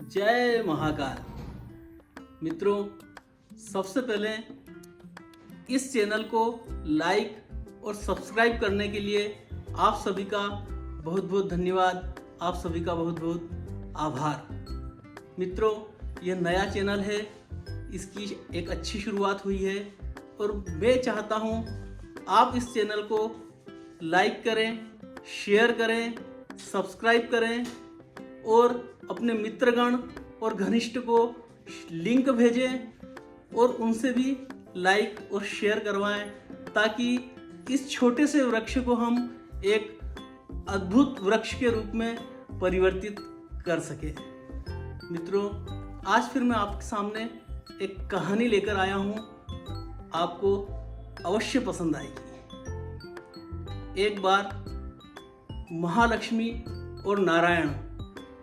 जय महाकाल। मित्रों, सबसे पहले इस चैनल को लाइक और सब्सक्राइब करने के लिए आप सभी का बहुत बहुत धन्यवाद, आप सभी का बहुत बहुत आभार। मित्रों, यह नया चैनल है, इसकी एक अच्छी शुरुआत हुई है और मैं चाहता हूँ आप इस चैनल को लाइक करें, शेयर करें, सब्सक्राइब करें और अपने मित्रगण और घनिष्ठ को लिंक भेजें और उनसे भी लाइक और शेयर करवाएं ताकि इस छोटे से वृक्ष को हम एक अद्भुत वृक्ष के रूप में परिवर्तित कर सकें। मित्रों, आज फिर मैं आपके सामने एक कहानी लेकर आया हूँ, आपको अवश्य पसंद आएगी। एक बार महालक्ष्मी और नारायण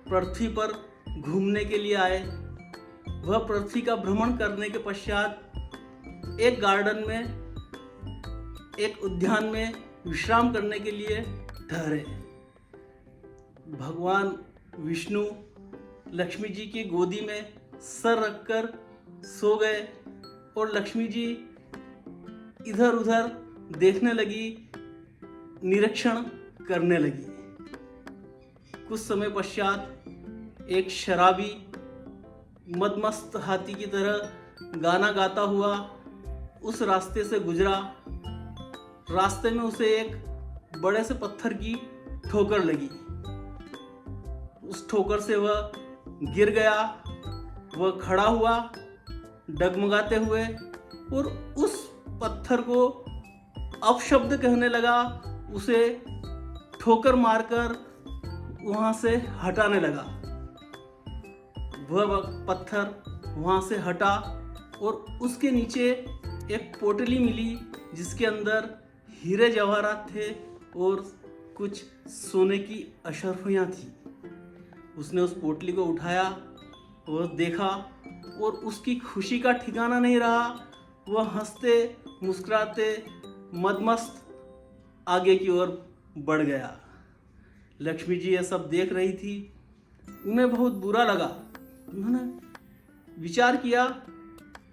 पृथ्वी पर घूमने के लिए आए। वह पृथ्वी का भ्रमण करने के पश्चात एक गार्डन में, एक उद्यान में विश्राम करने के लिए ठहरे। भगवान विष्णु लक्ष्मी जी की गोदी में सर रखकर सो गए और लक्ष्मी जी इधर उधर देखने लगी, निरीक्षण करने लगी। कुछ समय पश्चात एक शराबी मदमस्त हाथी की तरह गाना गाता हुआ उस रास्ते से गुजरा। रास्ते में उसे एक बड़े से पत्थर की ठोकर लगी। उस ठोकर से वह गिर गया। वह खड़ा हुआ डगमगाते हुए और उस पत्थर को अपशब्द कहने लगा, उसे ठोकर मारकर वहाँ से हटाने लगा। वह पत्थर वहाँ से हटा और उसके नीचे एक पोटली मिली जिसके अंदर हीरे जवाहरात थे और कुछ सोने की अशर्फियाँ थी। उसने उस पोटली को उठाया और देखा और उसकी खुशी का ठिकाना नहीं रहा। वह हंसते मुस्कुराते मदमस्त आगे की ओर बढ़ गया। लक्ष्मी जी यह सब देख रही थी। उन्हें बहुत बुरा लगा। उन्होंने विचार किया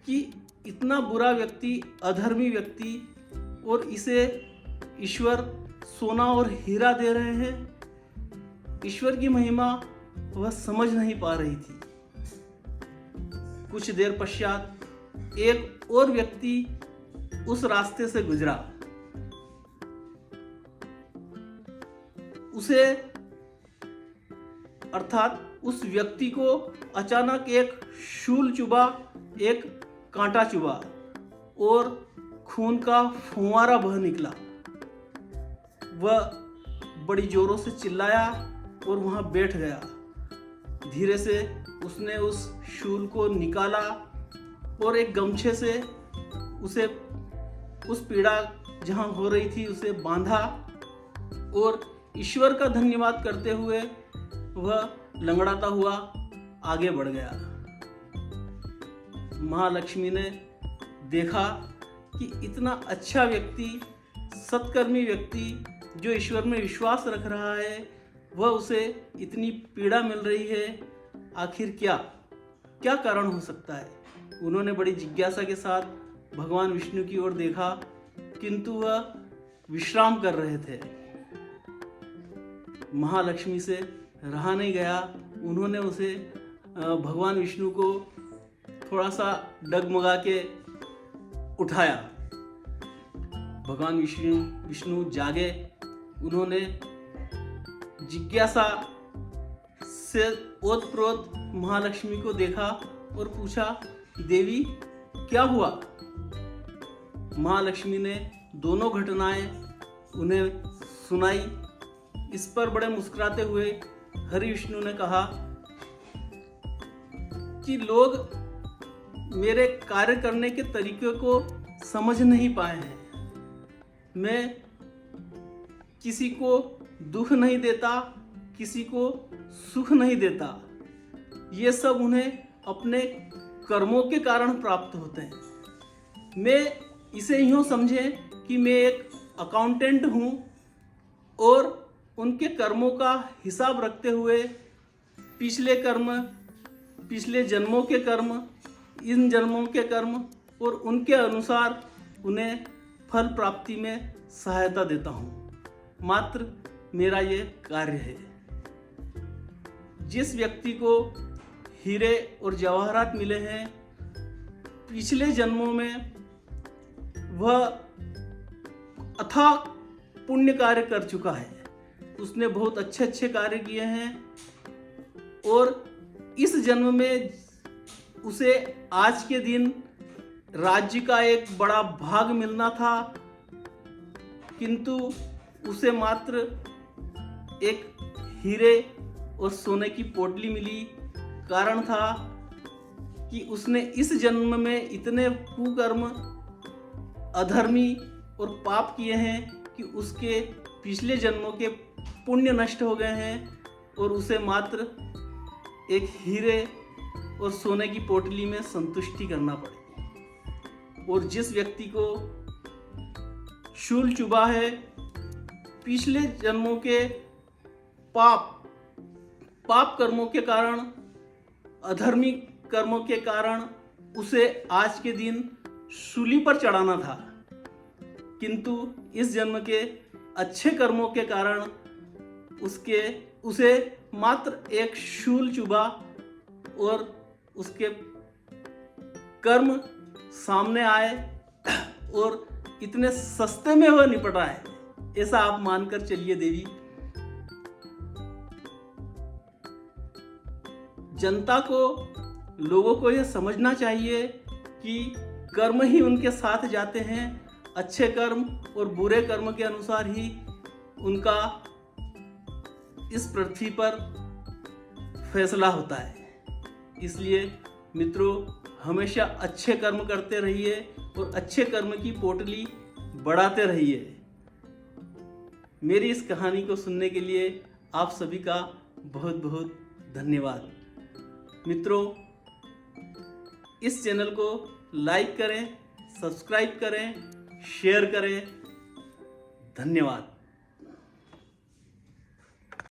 कि इतना बुरा व्यक्ति, अधर्मी व्यक्ति, और इसे ईश्वर सोना और हीरा दे रहे हैं। ईश्वर की महिमा वह समझ नहीं पा रही थी। कुछ देर पश्चात एक और व्यक्ति उस रास्ते से गुजरा। उसे अर्थात उस व्यक्ति को अचानक एक शूल चुभा, एक कांटा चुभा और खून का फुंवारा बह निकला। वह बड़ी जोरों से चिल्लाया और वहां बैठ गया। धीरे से उसने उस शूल को निकाला और एक गमछे से उसे उस पीड़ा जहां हो रही थी उसे बांधा और ईश्वर का धन्यवाद करते हुए वह लंगड़ाता हुआ आगे बढ़ गया। महालक्ष्मी ने देखा कि इतना अच्छा व्यक्ति, सत्कर्मी व्यक्ति जो ईश्वर में विश्वास रख रहा है, वह उसे इतनी पीड़ा मिल रही है। आखिर क्या कारण हो सकता है? उन्होंने बड़ी जिज्ञासा के साथ भगवान विष्णु की ओर देखा, किंतु वह विश्राम कर रहे थे। महालक्ष्मी से रहा नहीं गया। उन्होंने उसे भगवान विष्णु को थोड़ा सा डगमगा के उठाया। भगवान विष्णु जागे। उन्होंने जिज्ञासा से ओतप्रोत महालक्ष्मी को देखा और पूछा, देवी क्या हुआ? महालक्ष्मी ने दोनों घटनाएं उन्हें सुनाई। इस पर बड़े मुस्कुराते हुए हरि विष्णु ने कहा कि लोग मेरे कार्य करने के तरीके को समझ नहीं पाए हैं। मैं किसी को दुख नहीं देता, किसी को सुख नहीं देता। ये सब उन्हें अपने कर्मों के कारण प्राप्त होते हैं। मैं इसे यूँ समझें कि मैं एक अकाउंटेंट हूँ और उनके कर्मों का हिसाब रखते हुए पिछले कर्म, पिछले जन्मों के कर्म, इन जन्मों के कर्म और उनके अनुसार उन्हें फल प्राप्ति में सहायता देता हूँ। मात्र मेरा ये कार्य है। जिस व्यक्ति को हीरे और जवाहरात मिले हैं, पिछले जन्मों में वह अथाह पुण्य कार्य कर चुका है, उसने बहुत अच्छे अच्छे कार्य किए हैं और इस जन्म में उसे आज के दिन राज्य का एक बड़ा भाग मिलना था, किंतु उसे मात्र एक हीरे और सोने की पोटली मिली। कारण था कि उसने इस जन्म में इतने कुकर्म, अधर्मी और पाप किए हैं कि उसके पिछले जन्मों के पुण्य नष्ट हो गए हैं और उसे मात्र एक हीरे और सोने की पोटली में संतुष्टि करना पड़ेगी। और जिस व्यक्ति को शूल चुभा है, पिछले जन्मों के पाप कर्मों के कारण, अधर्मी कर्मों के कारण उसे आज के दिन शूली पर चढ़ाना था, किंतु इस जन्म के अच्छे कर्मों के कारण उसे मात्र एक शूल चुभा और उसके कर्म सामने आए और इतने सस्ते में वह निपट आए। ऐसा आप मानकर चलिए देवी। जनता को, लोगों को यह समझना चाहिए कि कर्म ही उनके साथ जाते हैं। अच्छे कर्म और बुरे कर्म के अनुसार ही उनका इस पृथ्वी पर फैसला होता है। इसलिए मित्रों, हमेशा अच्छे कर्म करते रहिए और अच्छे कर्म की पोटली बढ़ाते रहिए। मेरी इस कहानी को सुनने के लिए आप सभी का बहुत बहुत धन्यवाद। मित्रों, इस चैनल को लाइक करें, सब्सक्राइब करें, शेयर करें। धन्यवाद।